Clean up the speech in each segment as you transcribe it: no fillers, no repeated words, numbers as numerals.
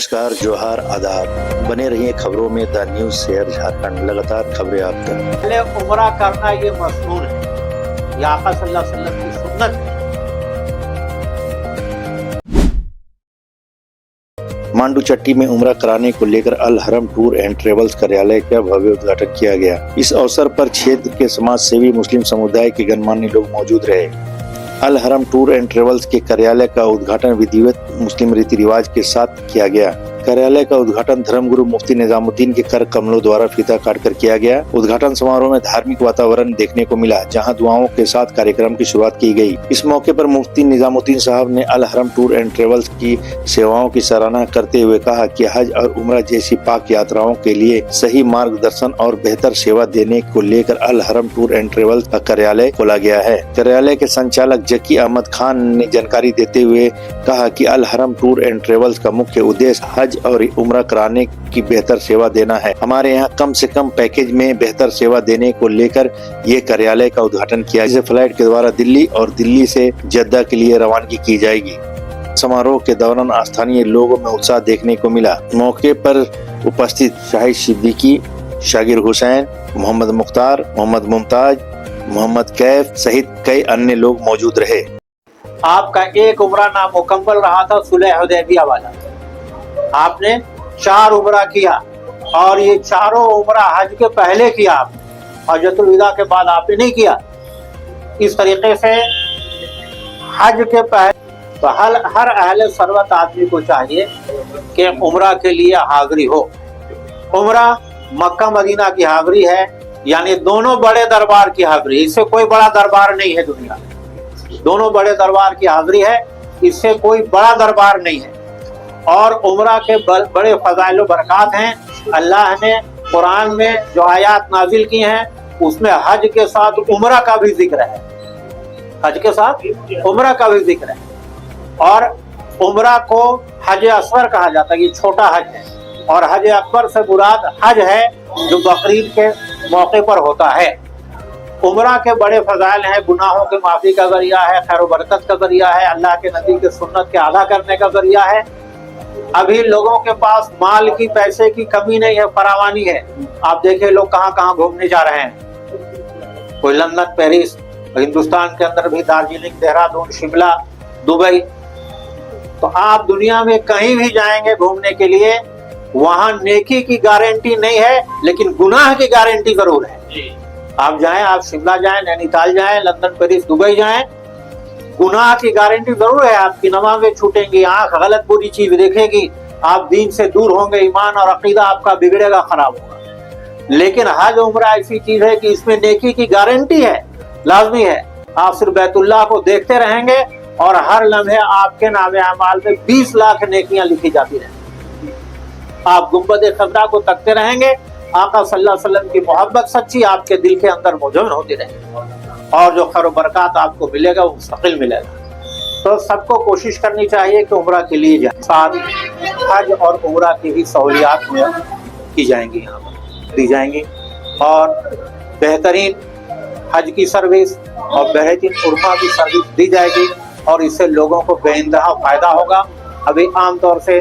नमस्कार, जोहार, आदाब। बने रहिए खबरों में द न्यूज शेयर झारखंड। लगातार खबरें आप तक। पहले उम्रा करना ये मसनून है, ये आका सल्लल्लाहु अलैहि वसल्लम की सुन्नत है। मांडू चट्टी में उम्रा कराने को लेकर अल हरम टूर एंड ट्रेवल्स कार्यालय का भव्य उद्घाटन किया गया। इस अवसर पर क्षेत्र के समाज सेवी मुस्लिम समुदाय के गणमान्य लोग मौजूद रहे। अल हरम टूर एंड ट्रेवल्स के कार्यालय का उद्घाटन विधिवत मुस्लिम रीति रिवाज के साथ किया गया। कार्यालय का उद्घाटन धर्मगुरु मुफ्ती निजामुद्दीन के कर कमलों द्वारा फीता काटकर किया गया। उद्घाटन समारोह में धार्मिक वातावरण देखने को मिला, जहां दुआओं के साथ कार्यक्रम की शुरुआत की गई। इस मौके पर मुफ्ती निजामुद्दीन साहब ने अल हरम टूर एंड ट्रेवल्स की सेवाओं की सराहना करते हुए कहा कि हज और उम्रा जैसी पाक यात्राओं के लिए सही मार्गदर्शन और बेहतर सेवा देने को लेकर अल हरम टूर एंड ट्रेवल्स का कार्यालय खोला गया है। कार्यालय के संचालक जकी अहमद खान ने जानकारी देते हुए कहा कि अल हरम टूर एंड ट्रेवल्स का मुख्य उद्देश्य हज और उम्रा कराने की बेहतर सेवा देना है। हमारे यहाँ कम से कम पैकेज में बेहतर सेवा देने को लेकर ये कार्यालय का उद्घाटन किया। इसे फ्लाइट के द्वारा दिल्ली और दिल्ली से जद्दा के लिए रवानगी की जाएगी। समारोह के दौरान स्थानीय लोगों में उत्साह देखने को मिला। मौके पर उपस्थित शाहिद सिद्दीकी, शागिर हुसैन, मोहम्मद मुख्तार, मोहम्मद मुमताज, मोहम्मद कैफ सहित कई अन्य लोग मौजूद रहे। आपका एक उम्रा नामुकम्मल रहा था सुलह हुदैबिया वाला, आपने 4 उम्रा किया और ये चारों उम्रा हज के पहले किया आपने, हजतुल विदा के बाद आपने नहीं किया। इस तरीके से हज के पहले तो हर अहले सरवत आदमी को चाहिए कि उम्रा के लिए हाजिरी हो। उम्रा मक्का मदीना की हाजिरी है, यानी दोनों बड़े दरबार की हाजिरी। इससे कोई बड़ा दरबार नहीं है दुनिया में, दोनों बड़े दरबार की हाजिरी है, इससे कोई बड़ा दरबार नहीं है। और उम्रा के बड़े फजाइल व बरक़ात हैं। अल्लाह ने कुरान में जो आयात नाजिल की हैं उसमें हज के साथ उम्रा का भी जिक्र है, हज के साथ उम्रा का भी जिक्र है। और उम्रा को हज असगर कहा जाता है, ये छोटा हज है। और हज अकबर से मुराद हज है जो बकरीद के मौके पर होता है। उम्रा के बड़े फजाइल हैं, गुनाहों के माफी का जरिया है, खैर बरकत का जरिया है, अल्लाह के नबी के सुन्नत के अदा करने का जरिया है। अभी लोगों के पास माल की पैसे की कमी नहीं है, फरावानी है। आप देखिए लोग कहाँ कहाँ घूमने जा रहे हैं, कोई लंदन, पेरिस, हिंदुस्तान के अंदर भी दार्जिलिंग, देहरादून, शिमला, दुबई। तो आप दुनिया में कहीं भी जाएंगे घूमने के लिए, वहां नेकी की गारंटी नहीं है, लेकिन गुनाह की गारंटी जरूर है। आप जाएं, आप शिमला जाएं, नैनीताल जाएं, लंदन, पेरिस, दुबई जाएं, गुनाह की गारंटी जरूर है। आपकी नमाजें छूटेंगी, आंख गलत बुरी चीज देखेगी, आप दीन से दूर होंगे, ईमान और अकीदा आपका बिगड़ेगा, खराब होगा। लेकिन हज उम्रा ऐसी चीज है कि इसमें नेकी की गारंटी है, लाजमी है। आप सिर्फ बैतुल्लाह को देखते रहेंगे और हर लम्हे आपके नामे अमाल में 20 लाख नेकियां लिखी जाती रहेंगी। आप गुंबद खजरा को तकते रहेंगे, आका सल्लल्लाहु अलैहि वसल्लम की मोहब्बत सच्ची आपके दिल के अंदर मौजूद होती रहेगी और जो खैर बरकत आपको मिलेगा वो मुस्तकिल मिलेगा। तो सबको कोशिश करनी चाहिए कि उम्रा के लिए जाए। साथ हज और उम्रा की भी सहूलियात की जाएंगी, यहाँ पर दी जाएंगी। और बेहतरीन हज की सर्विस और बेहतरीन उम्रा की सर्विस दी जाएगी और इससे लोगों को बेइंतहा फायदा होगा। अभी आमतौर से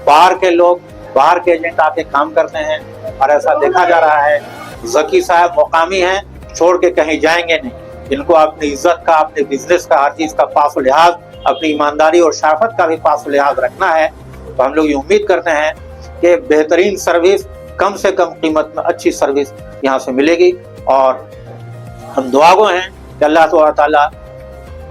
बाहर के लोग, बाहर के एजेंट आके काम करते हैं और ऐसा देखा जा रहा है। जकी साहब मुकामी हैं, छोड़ के कहीं जाएंगे नहीं। इनको अपनी इज्जत का, अपने बिजनेस का, हर चीज का पास लिहाज, अपनी ईमानदारी और शराफत का भी पास लिहाज रखना है। तो हम लोग ये उम्मीद करते हैं कि बेहतरीन सर्विस, कम से कम कीमत में अच्छी सर्विस यहाँ से मिलेगी। और हम दुआगो हैं कि अल्लाह ताला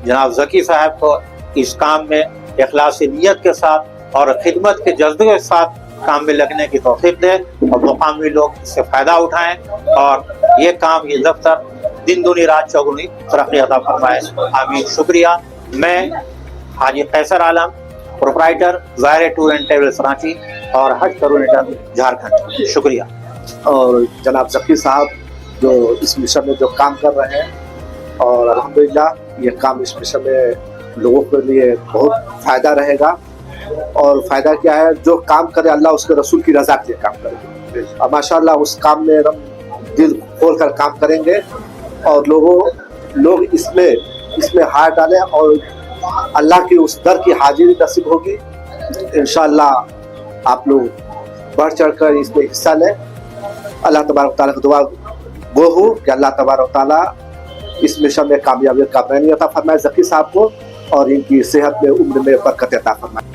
जनाब जकी साहब को इस काम में इखलासी नियत के साथ और खिदमत के जज्बे के साथ काम में लगने की तौफीक दे और मुकामी लोग इससे फायदा उठाएं और ये काम, ये दफ्तर दिन दुनी रात चौगुनी तरक्की अता फरमाए। आमीन। शुक्रिया। मैं हाजी कैसर आलम, प्रोप्राइटर ज़ाहिर टूर एंड ट्रेवल्स रांची और हज कोऑर्डिनेटर झारखंड। शुक्रिया। और जनाब जकी साहब जो इस मिशन में जो काम कर रहे हैं और अल्हम्दुलिल्लाह ये काम इस मिशन में लोगों के लिए बहुत फ़ायदा रहेगा। और फ़ायदा क्या है, जो काम करे अल्लाह उसके रसूल की रज़ा के लिए काम करेंगे और माशाअल्लाह उस काम में दिल खोल कर काम करेंगे और लोग इसमें हाथ डालें और अल्लाह की उस दर की हाजिरी नसीब होगी इंशाअल्लाह। आप लोग बढ़ चढ़ कर इसमें हिस्सा लें। अल्लाह तबारक तआला की दुआ गो हूँ कि अल्लाह तबारक तआला इस मिशन में कामयाबी का मैन अता फरमाए ज़की साहब को और इनकी सेहत में उम्र में बरकत अता फरमाए।